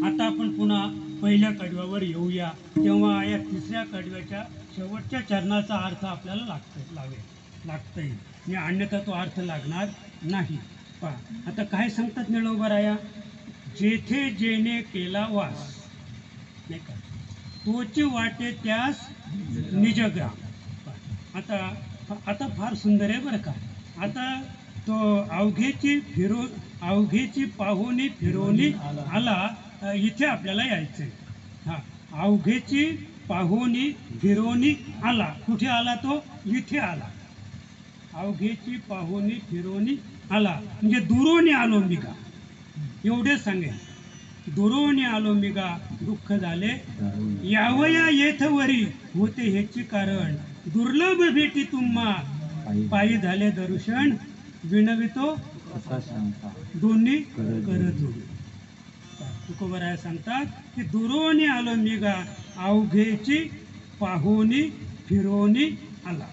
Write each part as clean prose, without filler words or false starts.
आता आपण पुन्हा पहिल्या कडव्यावर येऊया, तेव्हा या तिसऱ्या कडव्याच्या शेवटच्या चरणाचा अर्थ आपल्याला लागता येईल आणि अन्यथा तो अर्थ लागणार नाही. पहा आता काय सांगतात निळोबाराया, जेथे जेने केला वास, नाही का, तोची वाटे त्यास निजग्राम. आता आता फार सुंदर आहे बरं का. आता तो अवघेची पाहुणी फिरवणी आला, इथे आपल्याला यायचं आहे. हा, अवघेची पाहुणी फिरवणी आला, कुठे आला तो? इथे आला. अवघेची पाहुणी फिरवणी आला म्हणजे दुरोने आलो मी गा, एवढेच सांगेल. दुरोने आलो मी गा, दुःख झाले यावया येथवरी, होते ह्याची कारण दुर्लभ भेटी तुम्हा, पायी झाले दर्शन विनवितो दोन्ही कर जोडी. तुकोबराया सांगतात की दुरोने आलो मी गा, अवघेची पाहुणी फिरवणी आला.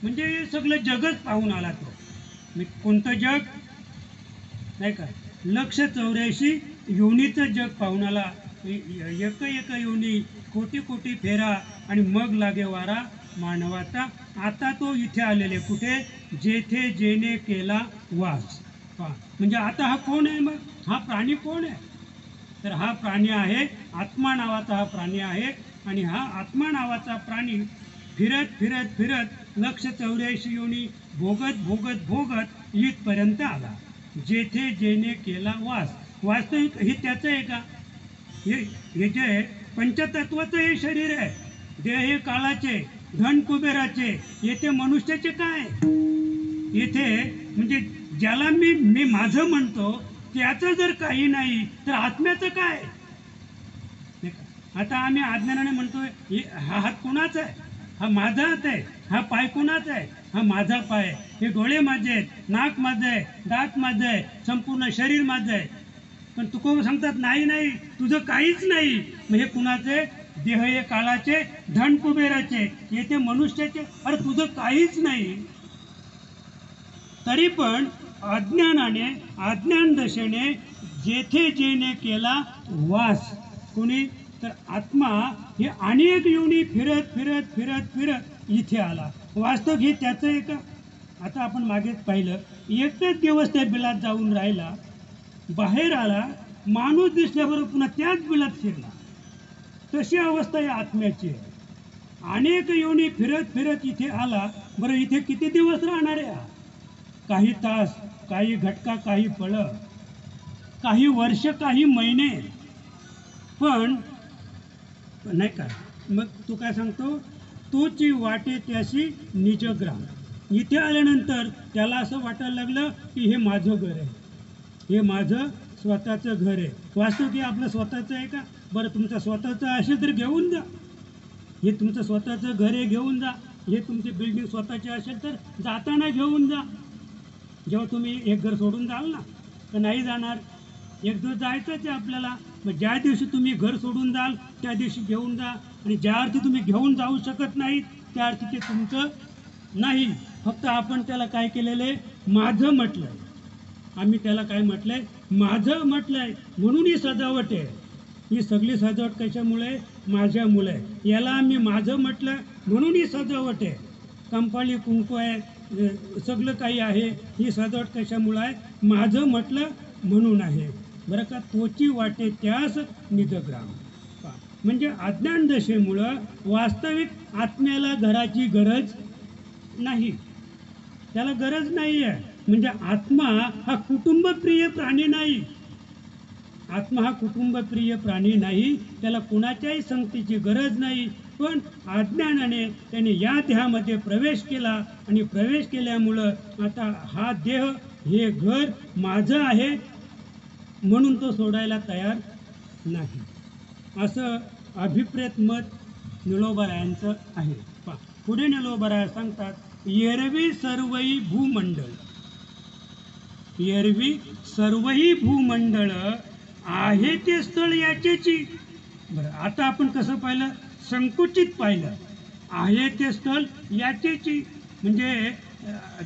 म्हणजे सगळं जगच पाहून आला तो. कोणतं जग? नाही का, 184 योनीचं जग पाहून आला. एक एक योनी, कोटी कोटी फेरा आणि मग लागे वारा मानवाचा. आता तो इथे आलेले कुठे? जेथे जेने केला वास. म्हणजे आता हा कोण आहे? मग हा प्राणी कोण आहे? तर हा प्राणी आहे, आत्मा नावाचा हा प्राणी आहे. आणि हा आत्मा नावाचा प्राणी फिरत फिरत फिरत 184 योनी भोगत भोगत भोगत इथपर्यंत आला. जेथे जेने केला वास. वास्तविक हे त्याचं आहे का? हे जे पंचतत्वाचं हे शरीर आहे. देह हे काळाचे, धन कुबेराचे, येथे मनुष्याचे काय? येथे म्हणजे ज्याला मी माझं म्हणतो त्याचं जर काही नाही तर आत्म्याचं काय? आता आम्ही अज्ञानाने म्हणतोय हा हात कोणाचा आहे? हा माझा हात आहे. हा पाय कोणाचा आहे? हा माझा पाय. हे डोळे माझे आहेत, नाक माझं आहे, दात माझं आहे, संपूर्ण शरीर माझं आहे. पण तुकोबा सांगतात नाही नाही, तुझं काहीच नाही. मग हे कुणाचे? देह हे काळाचे, धन कुबेराचे, येथे मनुष्याचे. अरे तुझं काहीच नाही. तरी पण अज्ञानाने, अज्ञान दशेने जेथे जेने केला वास. कोणी? तर आत्मा हे अनेक योनी फिरत फिरत फिरत फिरत इथे आला. वास्तव हे त्याचं आहे का? आता आपण मागेच पाहिलं, एकच दिवस त्या बिलात जाऊन राहिला, बाहेर आला, माणूस दिसल्याबरोबर पुन्हा त्याच बिलात शिरला. तशी अवस्था या आत्म्याची आहे. अनेक योनी फिरत फिरत इथे आला. बरं इथे किती दिवस राहणार आहे? काही तास, काही घटका, काही फळ, काही वर्ष, काही महिने. पण नाही का, मग तू काय सांगतो? तोची वाटे त्याशी निजग्राम. इथे आल्यानंतर त्याला असं वाटायला लागलं की हे माझं घर आहे, हे माझं स्वतःचं घर आहे. वास्तव की आपलं स्वतःचं आहे का? बरं तुमचं स्वतःचं असेल तर घेऊन जा. हे तुमचं स्वतःचं घर आहे, घेऊन जा. हे तुमची बिल्डिंग स्वतःची असेल तर जाताना घेऊन जा. जेव्हा तुम्ही एक घर सोडून जाल ना, तर नाही जाणार. एक दिवस जायचंच आहे आपल्याला. मग ज्या दिवशी तुम्ही घर सोडून जाल त्या दिवशी घेऊन जा. आणि ज्या अर्थी तुम्ही घेऊन जाऊ शकत नाही त्या अर्थी ते तुमचं नाही. फक्त आपण त्याला काय केलेलं आहे? माझं म्हटलं आहे. आम्ही त्याला काय म्हटलं आहे? माझं म्हटलं आहे. म्हणून ही सजावट आहे. ही सगळी सजावट कशामुळे? माझ्यामुळे. याला आम्ही माझं म्हटलं म्हणून ही सजावट आहे. कंपाळी कुंकू आहे, सगळं काही आहे. ही सजावट कशामुळे आहे? माझं म्हटलं म्हणून आहे. बरं का. तोची वाटे त्यास निजग्राम. म्हणजे अज्ञान दशेमुळं वास्तविक आत्म्याला घराची गरज नाही. त्याला गरज नाही आहे. म्हणजे आत्मा हा कुटुंबप्रिय प्राणी नाही. आत्मा हा कुटुंबप्रिय प्राणी नाही. त्याला कुणाच्याही संगतीची गरज नाही. पण अज्ञानाने त्याने या देहामध्ये प्रवेश केला आणि प्रवेश केल्यामुळं आता हा देह, हे घर माझं आहे म्हणून तो सोडायला तयार नाही. असं अभिप्रेत मत निळोबारायांचं आहे. पुढे निळोबाराया सांगतात, एरवी सर्वही भूमंडळ, एरवी सर्वही भूमंडळ आहे ते स्थळ याचेची. बरं आता आपण कसं पाहिलं? संकुचित पाहिलं. आहे ते स्थळ याचेची म्हणजे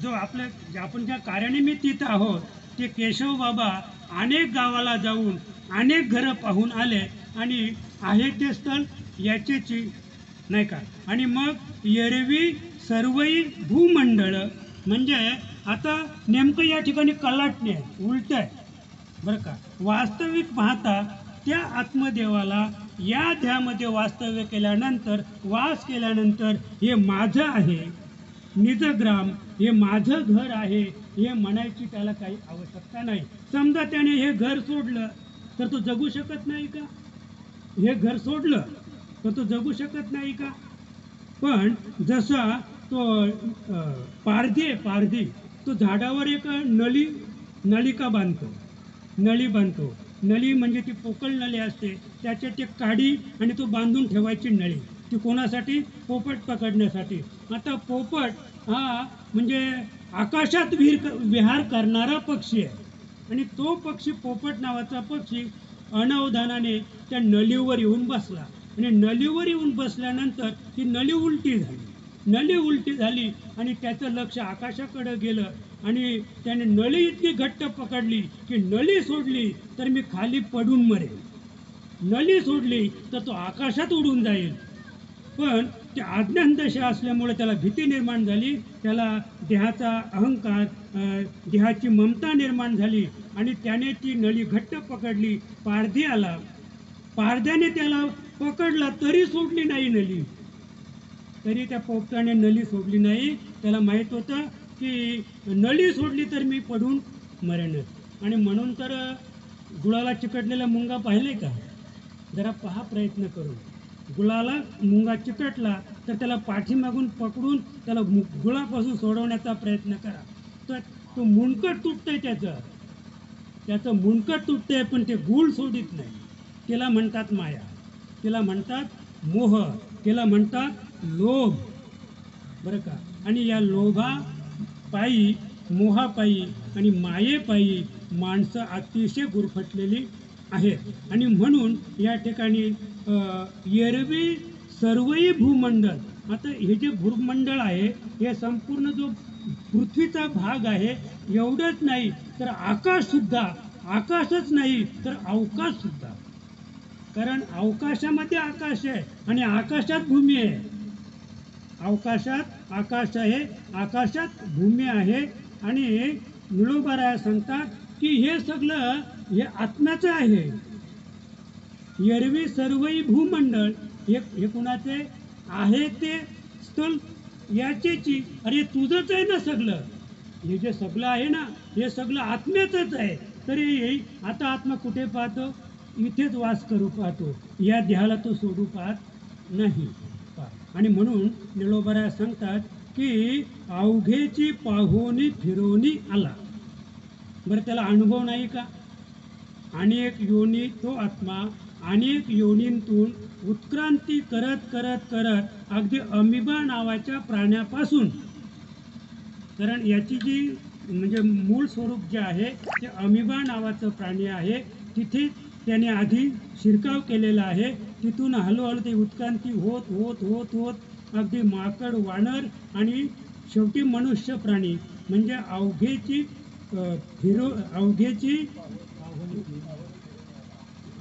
जो आपल्या आपण ज्या कार्यानिमित्त आहोत ते केशव बाबा अनेक गावाला जाऊन अनेक घरं पाहून आले आणि आहे ते स्थळ याचेची नाही का. आणि मग एरवी सर्वही भूमंडळ म्हणजे आता नेमकं या ठिकाणी कलाटणे आहे, उलट आहे बरं का. वास्तविक पाहता त्या आत्मदेवाला या ध्यामध्ये वास्तव्य केल्यानंतर वास केल्यानंतर हे माझं आहे, निजग्राम हे माझं घर आहे हे म्हणायची त्याला काही आवश्यकता नाही. समजा त्याने हे घर सोडलं तर तो जगू शकत नाही का? हे घर सोडलं तर तो जगू शकत नाही का? पण जसा तो पारधी तो झाडावर एक नळी बांधतो. नळी म्हणजे ती पोकळ नळी असते, त्याच्यात एक काडी आणि तो बांधून ठेवायची नळी. ती कोणासाठी? पोपट पकडण्यासाठी. आता पोपट हा म्हणजे आकाशात विहार करणारा पक्षी आहे आणि तो पक्षी, पोपट नावाचा पक्षी, अनवधानाने त्या नळीवर येऊन बसला आणि नळीवर येऊन बसल्यानंतर ती नळी उलटी झाली आणि त्याचं लक्ष आकाशाकडे गेलं आणि त्याने नळी इतकी घट्ट पकडली की नळी सोडली तर मी खाली पडून मरेल, नळी सोडली तर तो आकाशात उडून जाईल. पण ते अज्ञान दशा असल्यामुळे त्याला भीती निर्माण झाली, त्याला देहाचा अहंकार, देहाची ममता निर्माण झाली आणि त्याने ती नळी घट्ट पकडली. पारधी आला, पारध्याने त्याला पकडला तरी सोडली नाही नळी, तरी त्या पोपटाने नळी सोडली नाही. त्याला माहीत होतं की नळी सोडली तर मी पडून मरेनच. आणि म्हणून तर गुळाला चिकटलेला मुंगा पाहिले का? जरा पहा प्रयत्न करून. गुळाला मुंगा चिकटला तर त्याला पाठीमागून पकडून त्याला गुळापासून सोडवण्याचा प्रयत्न करा, तर तो मुंडकट तुटतंय, त्याचं मुंडकट तुटतंय, पण ते गुळ सोडित नाही. तिला म्हणतात माया, तिला म्हणतात मोह, तिला म्हणतात लोभ बरं का. आणि या लोभापायी, मोहापायी आणि मायेपायी माणसं अतिशय गुरफटलेली आहेत. आणि म्हणून या ठिकाणी एरवी सर्वही भूमंडळ, आता हे जे भूमंडळ आहे हे संपूर्ण जो पृथ्वीचा भाग आहे एवढंच नाही तर आकाशसुद्धा, आकाशच नाही तर अवकाशसुद्धा. कारण अवकाशामध्ये आकाश आहे आणि आकाशात भूमी आहे, अवकाशात आकाश आहे, आकाशात भूमी आहे. आणि निळोबाराया सांगतात की हे सगळं हे आत्म्याचं आहे. एरवी सर्वही भूमंडळ हे कुणाचे आहे? ते स्थळ याचेची. अरे तुझंच आहे ना सगळं, हे जे सगळं आहे ना हे सगळं आत्म्याचंच आहे. तरी आता आत्मा कुठे पाहतो? इथेच वास करू पाहतो, या देहाला तो सोडू पाहत नाही. आणि म्हणून निळोबाराया सांगतात की अवघेची पाहोनी फिरोनी आला. बरं, त्याला अनुभव नाही का? अनेक योनी तो आत्मा अनेक योनींतून उत्क्रांती करत करत करत अगदी अमिबा नावाच्या प्राण्यापासून, कारण याची जी म्हणजे मूळ स्वरूप जे आहे ते अमिबा नावाचं प्राणी आहे, तिथे त्याने आधी शिरकाव केलेला आहे. तिथून हळूहळू ते उत्क्रांती होत होत होत होत अगदी माकड, वानर आणि शेवटी मनुष्य प्राणी म्हणजे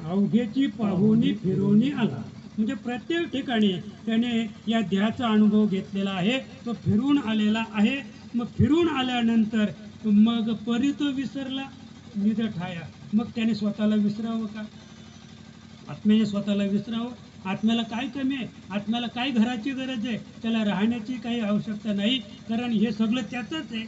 अवघेची पाहुणी फिरोनी आला. म्हणजे प्रत्येक ठिकाणी त्याने या देहाचा अनुभव घेतलेला आहे, तो फिरून आलेला आहे. मग फिरून आल्यानंतर मग परी तो विसरला निज ठाया. मग त्याने स्वतःला विसरावं का? आत्म्याने स्वतःला विसरावं? आत्म्याला काय कमी आहे? आत्म्याला काय घराची गरज आहे? त्याला राहण्याची काही आवश्यकता नाही, कारण हे सगळं त्याचंच आहे.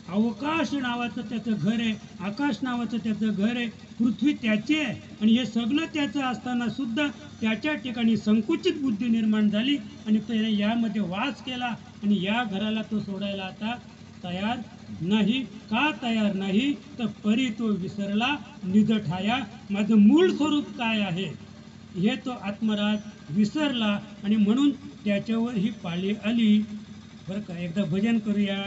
अवकाश नावाचं त्याचं घर आहे, आकाश नावाचं त्याचं घर आहे, पृथ्वी त्याची आहे. आणि हे सगळं त्याचं असताना सुद्धा त्याच्या ठिकाणी संकुचित बुद्धी निर्माण झाली आणि त्याने यामध्ये वास केला आणि या घराला तो सोडायला आता तयार नाही. का तयार नाही? तर परी तो विसरला निज ठाया. माझं मूळ स्वरूप काय आहे हे तो आत्मराज विसरला आणि म्हणून त्याच्यावर ही पाळी आली. बरं का, एकदा भजन करूया.